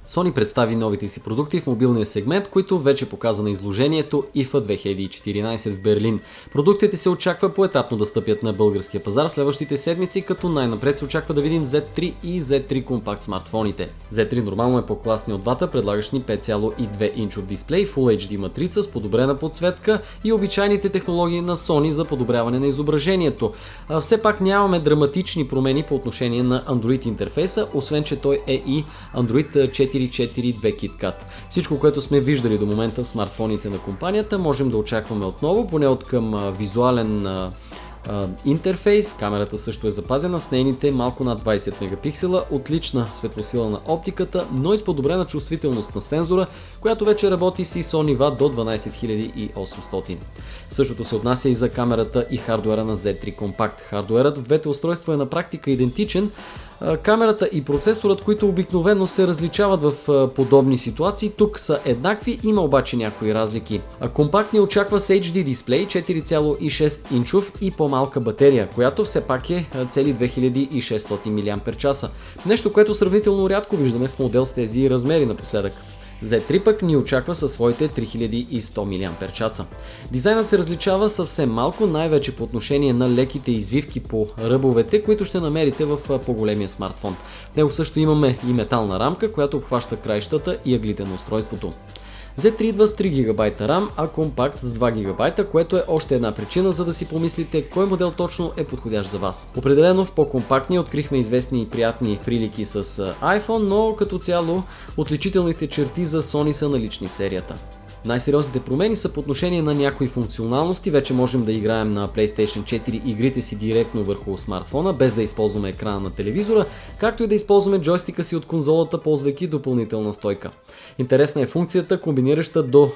Sony представи новите си продукти в мобилния сегмент, които вече показа на изложението IFA 2014 в Берлин. Продуктите се очаква поетапно да стъпят на българския пазар в следващите седмици, като най-напред се очаква да видим Z3 и Z3 компакт смартфоните. Z3 нормално е по-класни от двата, предлагащ ни 5,2 инчов дисплей, Full HD матрица с подобрена подсветка и обичайните технологии на Sony за подобряване на изображението. Все пак нямаме драматични промени по отношение на Android интерфейса, освен че той е и Android 4.4.2 KitKat. Всичко, което сме виждали до момента в смартфоните на компанията, можем да очакваме отново, поне от към визуален интерфейс. Камерата също е запазена с нейните малко над 20 мегапиксела, отлична светлосила на оптиката, но и с подобрена чувствителност на сензора, която вече работи с ISO нива до 12800. Същото се отнася и за камерата и хардуера на Z3 Compact. Хардуерът в двете устройства е на практика идентичен. Камерата и процесорът, които обикновено се различават в подобни ситуации, тук са еднакви, има обаче някои разлики. Компакт ни очаква с HD дисплей, 4,6 инчов и по-малка батерия, която все пак е цели 2600 мАч. Нещо, което сравнително рядко виждаме в модел с тези размери напоследък. Z3 пък ни очаква със своите 3100 мАч. Дизайнът се различава съвсем малко, най-вече по отношение на леките извивки по ръбовете, които ще намерите в по-големия смартфон. В него също имаме и метална рамка, която обхваща краищата и ъглите на устройството. Z3 идва с 3 ГБ RAM, а компакт с 2 ГБ, което е още една причина, за да си помислите кой модел точно е подходящ за вас. Определено в по-компактния открихме известни и приятни прилики с iPhone, но като цяло отличителните черти за Sony са налични в серията. Най-сериозните промени са по отношение на някои функционалности. Вече можем да играем на PlayStation 4 игрите си директно върху смартфона, без да използваме екрана на телевизора, както и да използваме джойстика си от конзолата, ползвайки допълнителна стойка. Интересна е функцията, комбинираща до